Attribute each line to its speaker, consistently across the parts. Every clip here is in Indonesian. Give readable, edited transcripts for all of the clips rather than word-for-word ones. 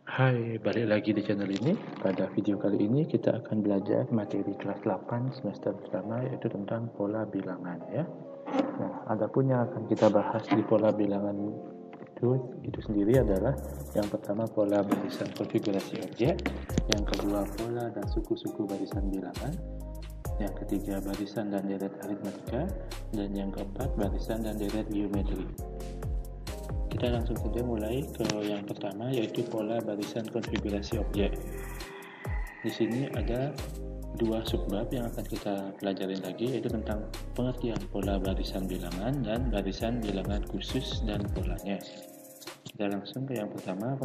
Speaker 1: Hai, balik lagi di channel ini. Pada video kali ini kita akan belajar materi kelas 8 semester pertama, yaitu tentang pola bilangan ya. Nah, adapun yang akan kita bahas di pola bilangan itu sendiri adalah yang pertama pola barisan konfigurasi objek, yang kedua pola dan suku-suku barisan bilangan, yang ketiga barisan dan deret aritmatika, dan yang keempat barisan dan deret geometri. Kita langsung saja mulai ke yang pertama, yaitu pola barisan konfigurasi objek. Di sini ada dua subbab yang akan kita pelajari lagi, yaitu tentang pengertian pola barisan bilangan dan barisan bilangan khusus dan polanya. Kita langsung ke yang pertama,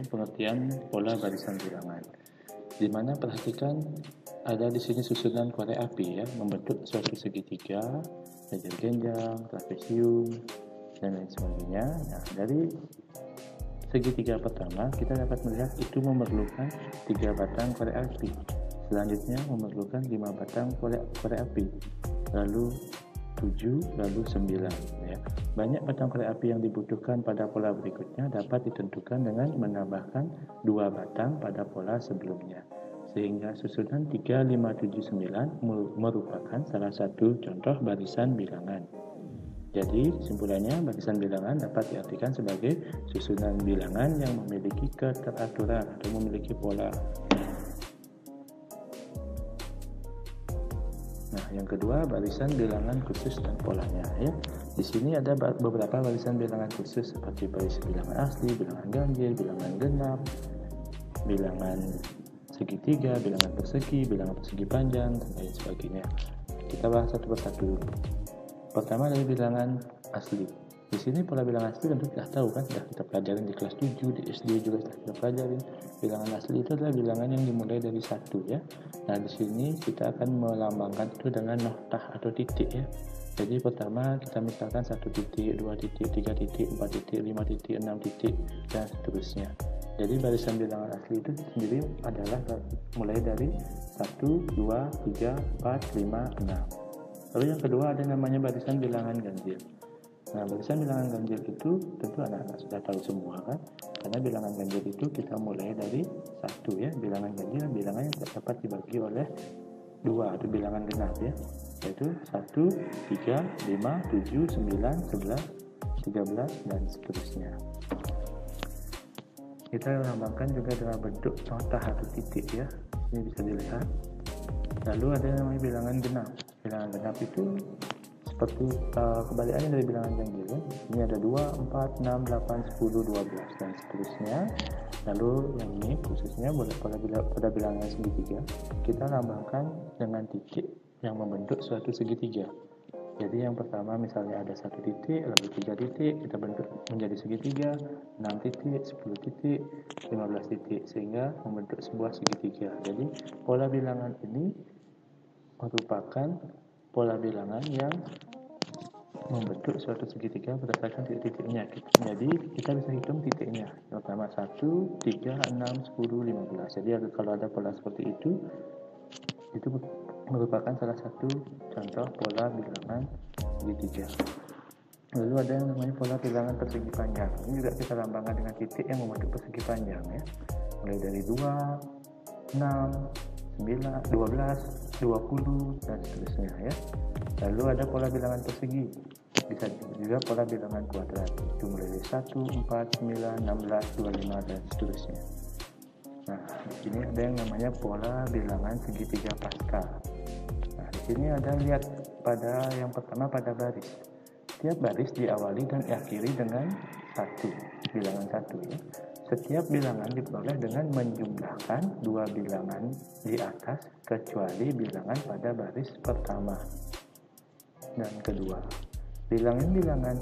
Speaker 1: pengertian pola barisan bilangan. Di mana perhatikan ada di sini susunan korek api ya, membentuk suatu segitiga, jajar genjang, trapesium, dan lain sebagainya. Nah, dari segitiga pertama kita dapat melihat itu memerlukan 3 batang korek api. Selanjutnya memerlukan 5 batang korek api. Lalu 7, lalu 9 ya. Banyak batang korek api yang dibutuhkan pada pola berikutnya dapat ditentukan dengan menambahkan 2 batang pada pola sebelumnya. Sehingga susunan 3, 5, 7, 9 merupakan salah satu contoh barisan bilangan. Jadi, kesimpulannya, barisan bilangan dapat diartikan sebagai susunan bilangan yang memiliki keteraturan atau memiliki pola. Nah, yang kedua, barisan bilangan khusus dan polanya ya. Di sini ada beberapa barisan bilangan khusus seperti barisan bilangan asli, bilangan ganjil, bilangan genap, bilangan segitiga, bilangan persegi panjang, dan lain sebagainya. Kita bahas satu persatu. Pertama dari bilangan asli. Di sini pola bilangan asli tentu sudah tahu kan, sudah kita pelajarin di kelas 7, di SD juga sudah kita pelajarin. Bilangan asli itu adalah bilangan yang dimulai dari 1 ya. Nah, di sini kita akan melambangkan itu dengan noktah atau titik ya. Jadi pertama kita misalkan 1 titik, 2 titik, 3 titik, 4 titik, 5 titik, 6 titik, dan seterusnya. Jadi barisan bilangan asli itu sendiri adalah mulai dari 1, 2, 3, 4, 5, 6. Lalu yang kedua ada namanya barisan bilangan ganjil. Nah, barisan bilangan ganjil itu tentu anak-anak sudah tahu semua kan, karena bilangan ganjil itu kita mulai dari 1 ya. Bilangan ganjil bilangan yang dapat dibagi oleh 2 atau bilangan genap ya, yaitu 1, 3, 5, 7, 9, 11, 13, dan seterusnya. Kita lambangkan juga dengan bentuk notah atau titik ya, ini bisa dilihat. Lalu ada yang namanya bilangan genap. Bilangan genap itu seperti kebalikannya dari bilangan ganjil ya. Ini ada 2, 4, 6, 8, 10, 12 dan seterusnya. Lalu yang ini khususnya pada bilangan segitiga kita lambangkan dengan titik yang membentuk suatu segitiga. Jadi yang pertama misalnya ada 1 titik, lalu 3 titik, kita bentuk menjadi segitiga, 6 titik, 10 titik, 15 titik, sehingga membentuk sebuah segitiga. Jadi pola bilangan ini merupakan pola bilangan yang membentuk suatu segitiga berdasarkan titik-titiknya. Jadi kita bisa hitung titiknya. Yang pertama 1, 3, 6, 10, 15. Jadi kalau ada pola seperti itu merupakan salah satu contoh pola bilangan segitiga. Lalu ada yang namanya pola bilangan persegi panjang. Ini juga kita lambangkan dengan titik yang membentuk persegi panjang ya. Mulai dari 2, 6, 9, 12, 20, dan seterusnya ya. Lalu ada pola bilangan persegi. Bisa juga pola bilangan kuadrat. Itu mulai dari 1, 4, 9, 16, 25, dan seterusnya. Nah, di sini ada yang namanya pola bilangan segitiga pascal. Nah, di sini ada lihat pada yang pertama pada baris. Setiap baris diawali dan diakhiri dengan 1, bilangan 1 ya. Setiap bilangan diperoleh dengan menjumlahkan 2 bilangan di atas kecuali bilangan pada baris pertama dan kedua. Bilangan-bilangan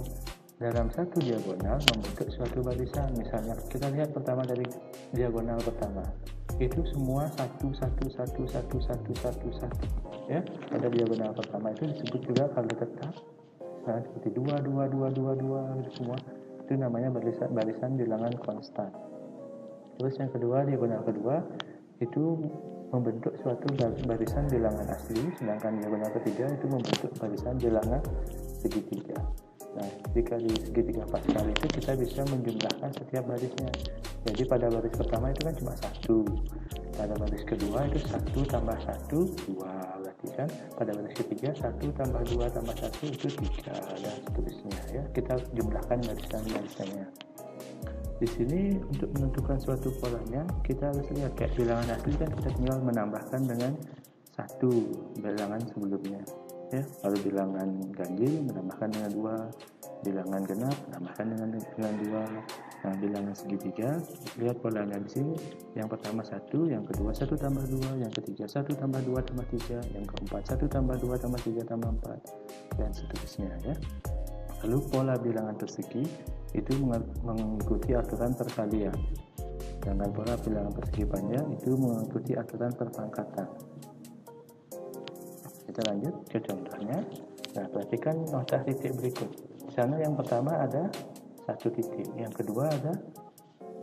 Speaker 1: dalam satu diagonal membentuk suatu barisan. Misalnya kita lihat pertama dari diagonal pertama, itu semua 1, 1, 1, 1, 1, 1, 1 ya. Pada diagonal pertama itu disebut juga kalau tetap seperti 2, 2, 2, 2, 2 itu semua. Itu namanya barisan bilangan konstan. Terus yang kedua, diagonal kedua itu membentuk suatu barisan bilangan asli, sedangkan diagonal ketiga itu membentuk barisan bilangan segitiga. Nah, jika di segitiga Pascal itu kita bisa menjumlahkan setiap barisnya. Jadi pada baris pertama itu kan cuma 1. Pada baris kedua itu 1 tambah 1, 2. Berarti kan pada baris ketiga 1 tambah 2 tambah 1 itu 3, dan seterusnya ya. Kita jumlahkan barisan-barisannya. Di sini untuk menentukan suatu polanya, kita harus lihat kayak bilangan asli kan kita tinggal menambahkan dengan 1 bilangan sebelumnya. Ya, lalu bilangan ganjil menambahkan dengan 2, bilangan genap menambahkan dengan 2. Nah, bilangan segitiga, lihat polanya di sini. Yang pertama 1, yang kedua 1 tambah 2, yang ketiga 1 tambah 2 tambah 3, yang keempat 1 tambah 2 tambah 3 tambah 4, dan seterusnya ya. Lalu pola bilangan persegi itu mengikuti aturan perkalian. Sedangkan pola bilangan persegi panjang itu mengikuti aturan perpangkatan. Kita lanjut ke contohnya. Nah, perhatikan nota titik berikut. Di sana yang pertama ada 1 titik, yang kedua ada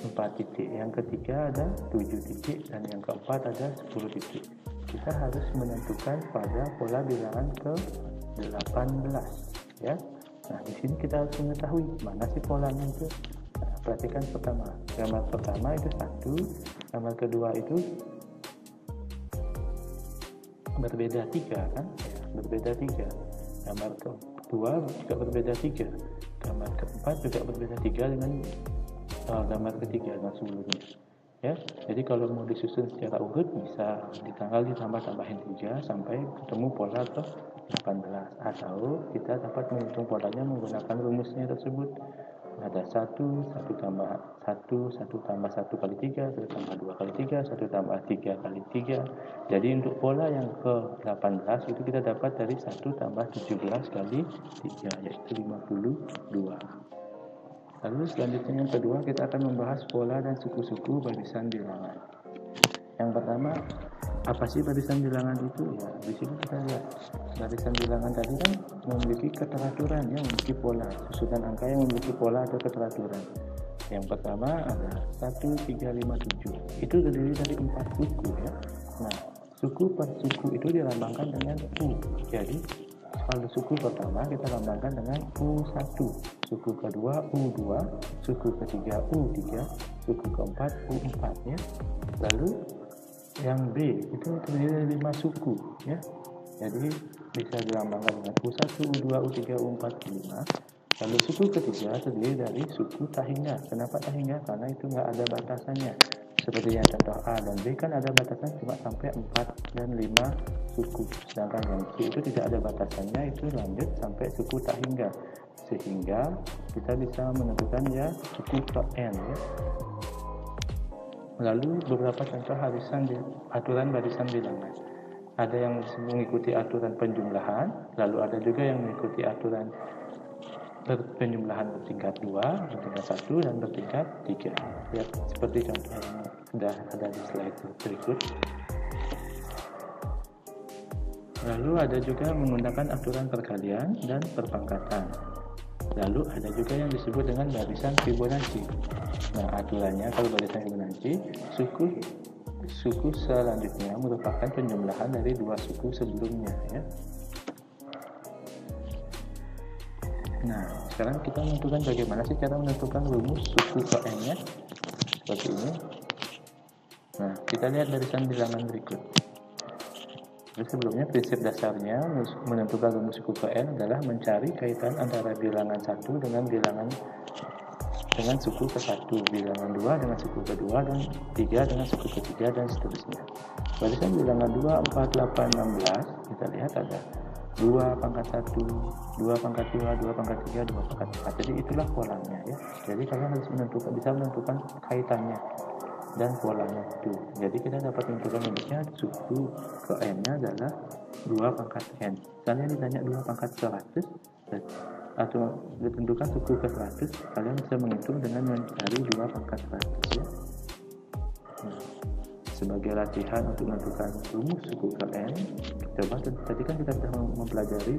Speaker 1: 4 titik, yang ketiga ada 7 titik, dan yang keempat ada 10 titik. Kita harus menentukan pada pola bilangan ke-18 ya. Nah, di sini kita harus mengetahui mana sih polanya itu. Nah, perhatikan pertama, gambar pertama itu 1, gambar kedua itu berbeda 3 kan ya, berbeda 3. Gambar kedua juga berbeda 3, gambar keempat juga berbeda 3 dengan gambar ketiga dan sebelumnya ya. Jadi kalau mau disusun secara urut bisa ditambah-tambahin 3 sampai ketemu pola ke-18, atau kita dapat menghitung polanya menggunakan rumusnya tersebut. Ada 1 tambah 1, 1 tambah 1 kali 3, 1 tambah 2 kali 3, 1 tambah 3 kali 3. Jadi untuk pola yang ke-18 itu kita dapat dari 1 tambah 17 kali 3, yaitu 52. Lalu selanjutnya yang kedua, kita akan membahas pola dan suku-suku barisan bilangan. Yang pertama, apa sih barisan bilangan itu? Ya, di sini kita lihat barisan bilangan tadi kan memiliki keteraturan, yang memiliki pola, susunan angka yang memiliki pola atau keteraturan. Yang pertama ada 1, 3, 5, 7. Itu terdiri dari 4 suku ya. Nah, suku per suku itu dilambangkan dengan U. Jadi kalau suku pertama kita lambangkan dengan U1, suku kedua U2, suku ketiga U3, suku keempat U4 ya. Lalu yang B itu terdiri dari 5 suku ya. Jadi bisa dilambangkan dengan U1, U2, U3, U4, U5. Lalu suku ketiga terdiri dari suku tak hingga. Kenapa tak hingga? Karena itu nggak ada batasannya. Seperti yang contoh A dan B kan ada batasan cuma sampai 4 dan 5 suku. Sedangkan yang C itu tidak ada batasannya, itu lanjut sampai suku tak hingga. Sehingga kita bisa menentukan ya suku ke N ya. Lalu beberapa contoh aturan barisan bilangan. Ada yang mengikuti aturan penjumlahan, lalu ada juga yang mengikuti aturan penjumlahan bertingkat 2, bertingkat 1, dan bertingkat 3. Lihat seperti contoh yang sudah ada di slide berikut. Lalu ada juga menggunakan aturan perkalian dan perpangkatan. Lalu ada juga yang disebut dengan barisan Fibonacci. Nah, aturannya kalau barisan Fibonacci, suku selanjutnya merupakan penjumlahan dari 2 suku sebelumnya ya. Nah, sekarang kita menentukan bagaimana sih cara menentukan rumus suku ke N-nya. Seperti ini. Nah, kita lihat barisan bilangan berikut. Jadi sebelumnya prinsip dasarnya menentukan rumus suku ke N adalah mencari kaitan antara bilangan 1 dengan suku ke-1, bilangan 2 dengan suku ke-2, dan 3 dengan suku ke-3, dan seterusnya. Barisan bilangan 2, 4, 8, 16, kita lihat ada 2 pangkat 1, 2 pangkat 2, 2 pangkat 3, 2 pangkat 4. Jadi itulah polanya ya. Jadi kalian harus bisa menentukan kaitannya dan polanya itu. Jadi kita dapat menentukan rumusnya suku ke N-nya adalah 2 pangkat N. Kalian ditanya 2 pangkat 100 atau ditentukan suku ke 100, kalian bisa menghitung dengan mencari 2 pangkat 100 ya. Nah, sebagai latihan untuk menentukan rumus suku ke N, coba tadi kan kita sudah mempelajari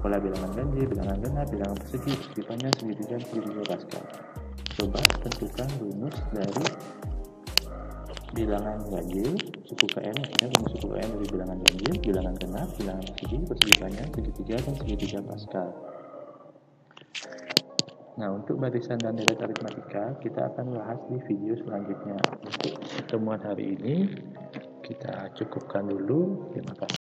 Speaker 1: pola bilangan ganjil, bilangan genap, bilangan persegi, persegi panjang, segitiga, segitiga Pascal. Coba tentukan rumus dari bilangan ganjil suku ke N, rumus suku ke N dari bilangan ganjil, bilangan genap, bilangan persegi, persegi panjang, segitiga, dan segitiga Pascal. Nah, untuk barisan dan deret aritmatika kita akan bahas di video selanjutnya. Untuk pertemuan hari ini kita cukupkan dulu. Terima kasih.